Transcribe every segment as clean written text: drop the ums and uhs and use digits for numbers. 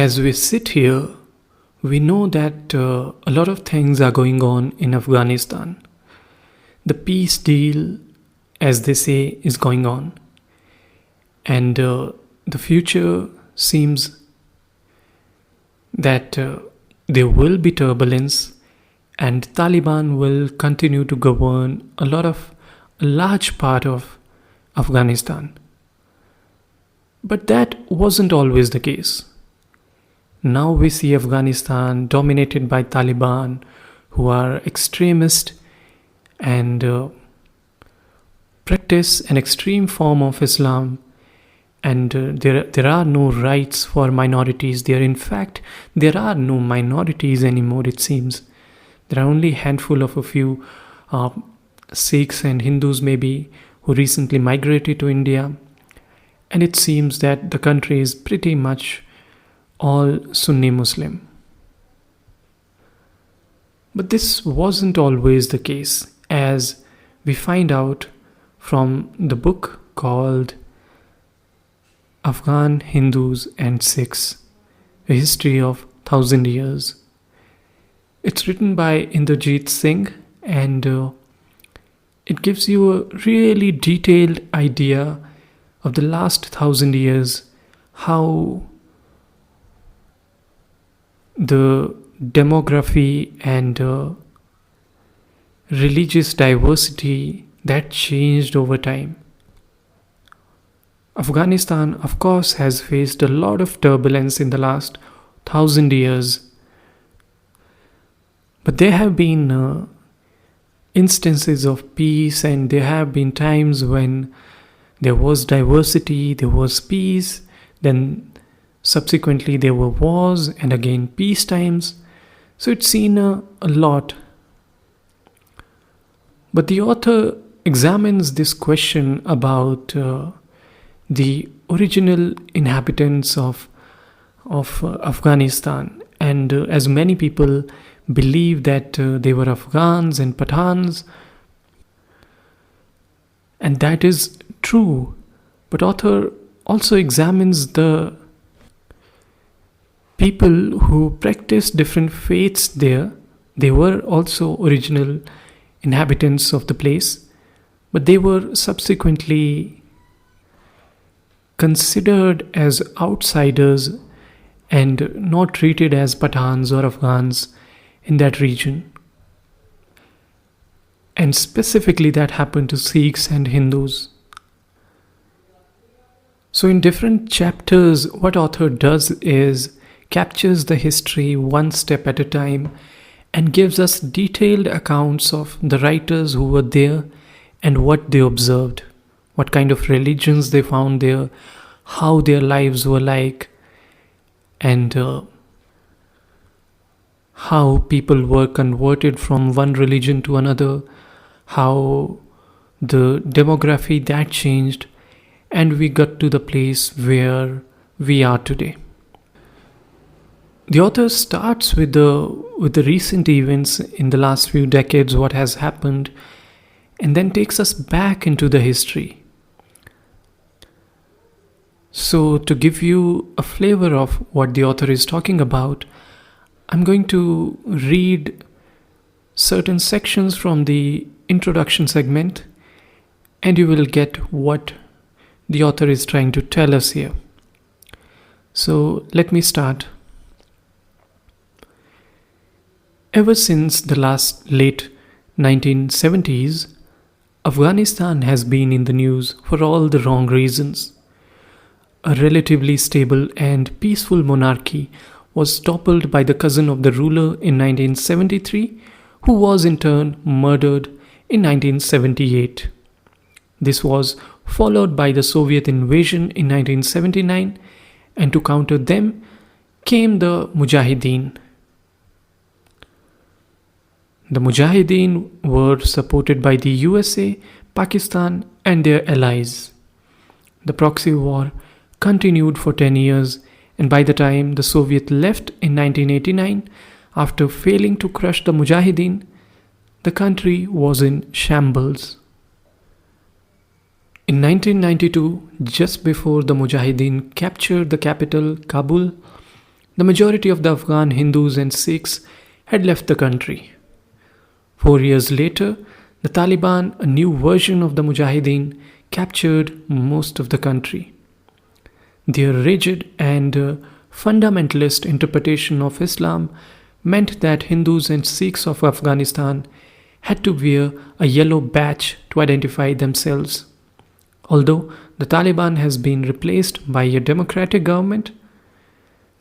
As we sit here, we know that a lot of things are going on in Afghanistan. The peace deal, as they say, is going on. And the future seems that there will be turbulence and Taliban will continue to govern a large part of Afghanistan. But that wasn't always the case. Now we see Afghanistan dominated by Taliban, who are extremist and practice an extreme form of Islam, and there are no rights for minorities. There are no minorities anymore, it seems. There are only a handful of a few Sikhs and Hindus maybe who recently migrated to India, and it seems that the country is pretty much all Sunni Muslim. But this wasn't always the case, as we find out from the book called Afghan Hindus and Sikhs, A History of 1,000 Years. It's written by Inderjeet Singh, and it gives you a really detailed idea of the last 1,000 years, how the demography and religious diversity that changed over time. Afghanistan, of course, has faced a lot of turbulence in the last 1,000 years. But there have been instances of peace, and there have been times when there was diversity, there was peace, then subsequently there were wars, and again peace times. So it's seen a lot. But the author examines this question about the original inhabitants of Afghanistan, and as many people believe that they were Afghans and Pathans, and that is true. But author also examines the people who practiced different faiths there. They were also original inhabitants of the place, but they were subsequently considered as outsiders and not treated as Pathans or Afghans in that region. And specifically that happened to Sikhs and Hindus. So in different chapters, what author does is captures the history one step at a time and gives us detailed accounts of the writers who were there and what they observed, what kind of religions they found there, how their lives were like, and how people were converted from one religion to another, how the demography that changed, and we got to the place where we are today. The author starts with the recent events in the last few decades, what has happened, and then takes us back into the history. So to give you a flavor of what the author is talking about, I'm going to read certain sections from the introduction segment, and you will get what the author is trying to tell us here. So let me start. Ever since the late 1970s, Afghanistan has been in the news for all the wrong reasons. A relatively stable and peaceful monarchy was toppled by the cousin of the ruler in 1973, who was in turn murdered in 1978. This was followed by the Soviet invasion in 1979, and to counter them came the Mujahideen. The Mujahideen were supported by the USA, Pakistan, and their allies. The proxy war continued for 10 years, and by the time the Soviets left in 1989, after failing to crush the Mujahideen, the country was in shambles. In 1992, just before the Mujahideen captured the capital, Kabul, The majority of the Afghan Hindus and Sikhs had left the country. 4 years later, the Taliban, a new version of the Mujahideen, captured most of the country. Their rigid and fundamentalist interpretation of Islam meant that Hindus and Sikhs of Afghanistan had to wear a yellow badge to identify themselves. Although the Taliban has been replaced by a democratic government,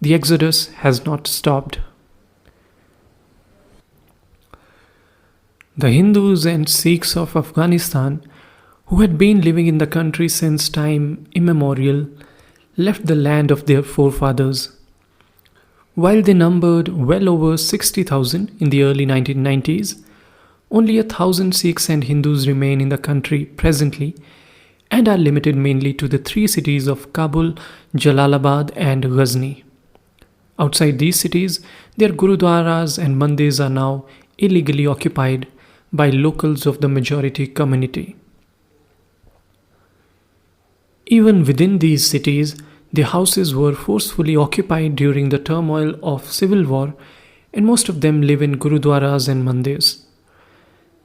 the exodus has not stopped. The Hindus and Sikhs of Afghanistan, who had been living in the country since time immemorial, left the land of their forefathers. While they numbered well over 60,000 in the early 1990s, only 1,000 Sikhs and Hindus remain in the country presently and are limited mainly to the three cities of Kabul, Jalalabad, and Ghazni. Outside these cities, their gurudwaras and mandirs are now illegally occupied by locals of the majority community. Even within these cities, their houses were forcefully occupied during the turmoil of civil war, and most of them live in gurudwaras and mandirs.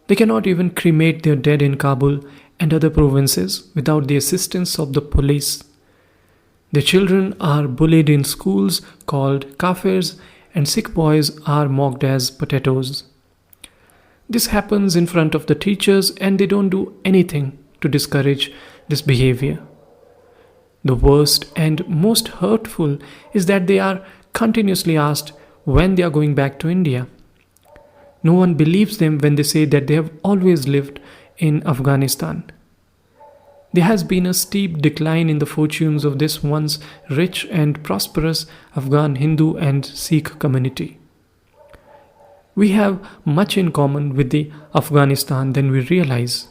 They cannot even cremate their dead in Kabul and other provinces without the assistance of the police. Their children are bullied in schools called kafirs, and Sikh boys are mocked as potatoes. This happens in front of the teachers, and they don't do anything to discourage this behavior. The worst and most hurtful is that they are continuously asked when they are going back to India. No one believes them when they say that they have always lived in Afghanistan. There has been a steep decline in the fortunes of this once rich and prosperous Afghan Hindu and Sikh community. We have much in common with the Afghanistan than we realize.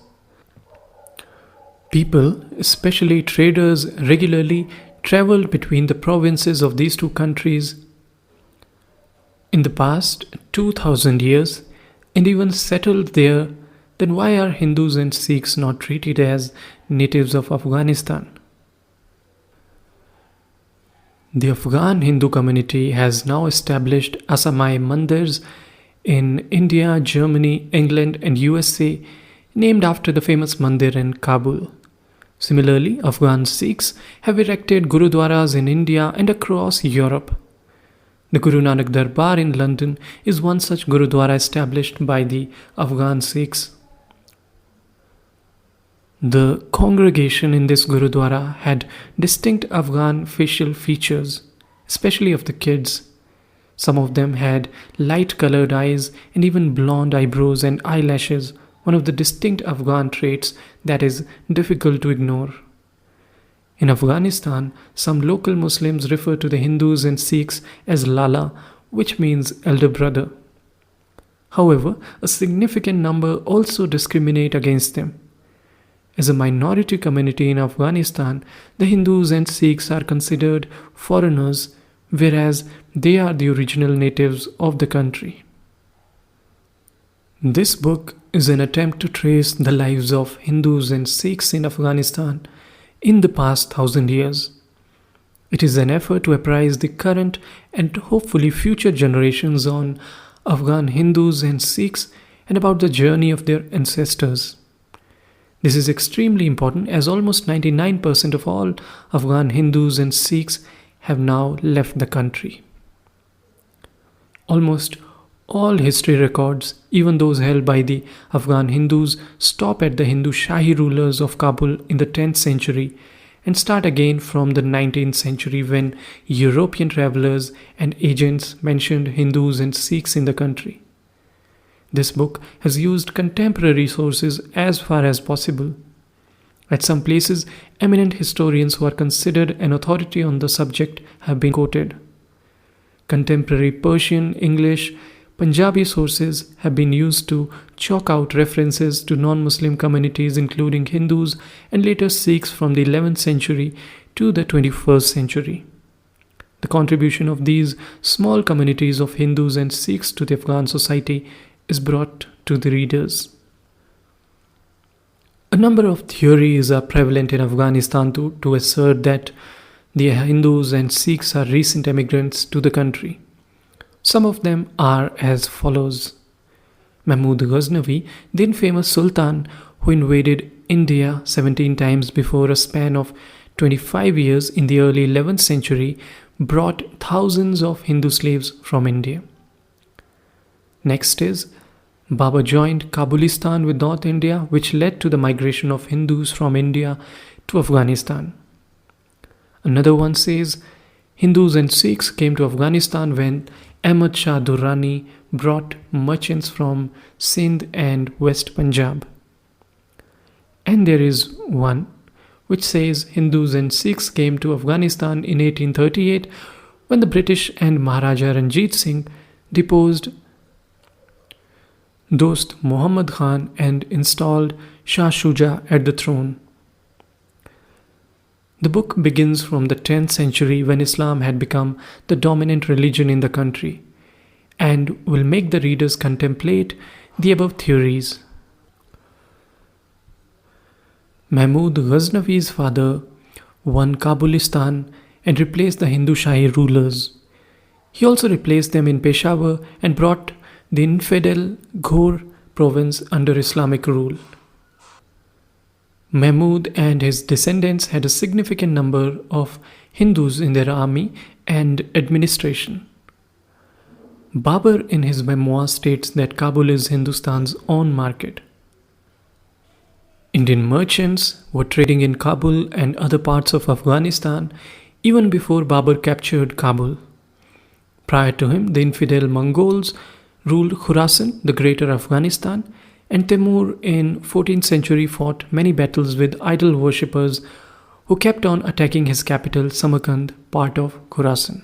People, especially traders, regularly traveled between the provinces of these two countries in the past 2000 years and even settled there. Then why are Hindus and Sikhs not treated as natives of Afghanistan? The Afghan Hindu community has now established Asamai mandirs in India, Germany, England, and USA, named after the famous mandir in Kabul. Similarly, Afghan Sikhs have erected gurudwaras in India and across Europe. The Guru Nanak Darbar in London is one such gurudwara established by the Afghan Sikhs. The congregation in this gurudwara had distinct Afghan facial features, especially of the kids. Some of them had light-colored eyes and even blonde eyebrows and eyelashes, one of the distinct Afghan traits that is difficult to ignore. In Afghanistan, some local Muslims refer to the Hindus and Sikhs as Lala, which means elder brother. However, a significant number also discriminate against them. As a minority community in Afghanistan, the Hindus and Sikhs are considered foreigners, whereas they are the original natives of the country. This book is an attempt to trace the lives of Hindus and Sikhs in Afghanistan in the past 1,000 years. It is an effort to apprise the current and hopefully future generations on Afghan Hindus and Sikhs and about the journey of their ancestors. This is extremely important as almost 99% of all Afghan Hindus and Sikhs have now left the country. Almost all history records, even those held by the Afghan Hindus, stop at the Hindu Shahi rulers of Kabul in the 10th century and start again from the 19th century when European travelers and agents mentioned Hindus and Sikhs in the country. This book has used contemporary sources as far as possible. At some places, eminent historians who are considered an authority on the subject have been quoted. Contemporary Persian, English, Punjabi sources have been used to chalk out references to non-Muslim communities including Hindus and later Sikhs from the 11th century to the 21st century. The contribution of these small communities of Hindus and Sikhs to the Afghan society is brought to the readers. A number of theories are prevalent in Afghanistan to assert that The Hindus and Sikhs are recent immigrants to the country. Some of them are as follows. Mahmud Ghaznavi, the infamous Sultan who invaded India 17 times before a span of 25 years in the early 11th century, brought thousands of Hindu slaves from India. Next is Babur joined Kabulistan with North India, which led to the migration of Hindus from India to Afghanistan. Another one says Hindus and Sikhs came to Afghanistan when Ahmad Shah Durrani brought merchants from Sindh and West Punjab. And there is one which says Hindus and Sikhs came to Afghanistan in 1838 when the British and Maharaja Inderjeet Singh deposed Dost Muhammad Khan and installed Shah Shuja at the throne. The book begins from the 10th century when Islam had become the dominant religion in the country and will make the readers contemplate the above theories. Mahmud Ghaznavi's father won Kabulistan and replaced the Hindu Shahi rulers. He also replaced them in Peshawar and brought the infidel Ghor province under Islamic rule. Mahmud and his descendants had a significant number of Hindus in their army and administration. Babur in his memoir states that Kabul is Hindustan's own market. Indian merchants were trading in Kabul and other parts of Afghanistan even before Babur captured Kabul. Prior to him, the infidel Mongols ruled Khorasan, the greater Afghanistan, and Timur in 14th century fought many battles with idol worshippers who kept on attacking his capital Samarkand, part of Khorasan.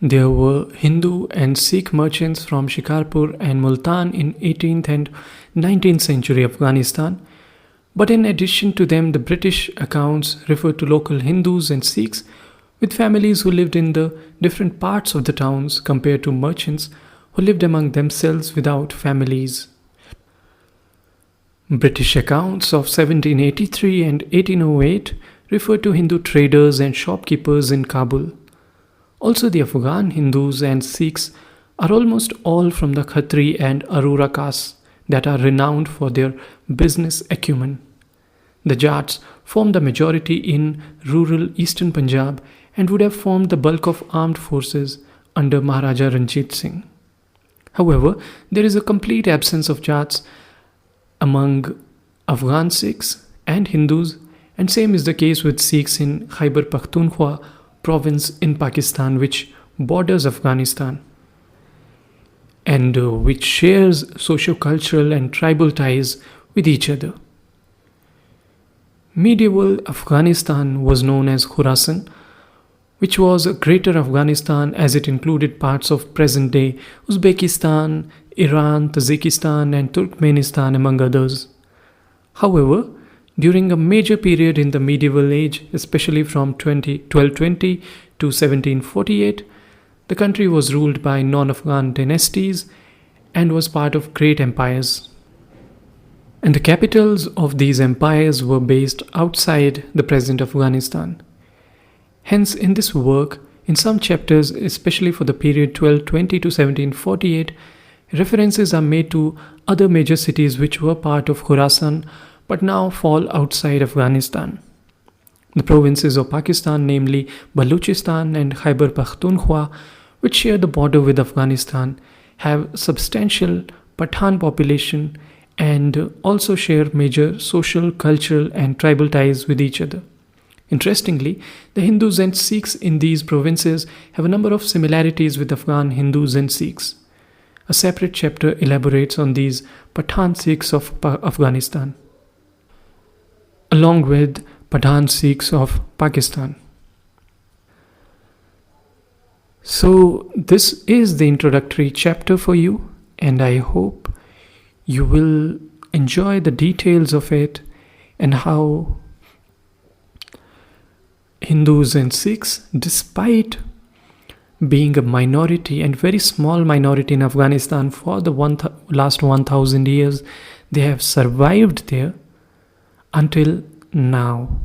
There were Hindu and Sikh merchants from Shikarpur and Multan in 18th and 19th century Afghanistan, but in addition to them, the British accounts refer to local Hindus and Sikhs with families who lived in the different parts of the towns compared to merchants who lived among themselves without families. British accounts of 1783 and 1808 refer to Hindu traders and shopkeepers in Kabul. Also, the Afghan Hindus and Sikhs are almost all from the Khatri and Arora castes that are renowned for their business acumen. The Jats form the majority in rural eastern Punjab and would have formed the bulk of armed forces under Maharaja Ranjit Singh. However, there is a complete absence of Jats among Afghan Sikhs and Hindus, and same is the case with Sikhs in Khyber Pakhtunkhwa province in Pakistan, which borders Afghanistan and which shares socio-cultural and tribal ties with each other. Medieval Afghanistan was known as Khorasan, which was a greater Afghanistan as it included parts of present-day Uzbekistan, Iran, Tajikistan and Turkmenistan among others. However, during a major period in the medieval age, especially from 1220 to 1748, the country was ruled by non-Afghan dynasties and was part of great empires. And the capitals of these empires were based outside the present Afghanistan. Hence, in this work, in some chapters, especially for the period 1220 to 1748, references are made to other major cities which were part of Khorasan but now fall outside Afghanistan. The provinces of Pakistan, namely Baluchistan and Khyber Pakhtunkhwa, which share the border with Afghanistan, have substantial Pathan population and also share major social, cultural and tribal ties with each other. Interestingly, the Hindus and Sikhs in these provinces have a number of similarities with Afghan Hindus and Sikhs. A separate chapter elaborates on these Pathan Sikhs of Afghanistan, along with Pathan Sikhs of Pakistan. So, this is the introductory chapter for you, and I hope you will enjoy the details of it and how Hindus and Sikhs, despite being a minority and very small minority in Afghanistan for the last 1000 years, they have survived there until now.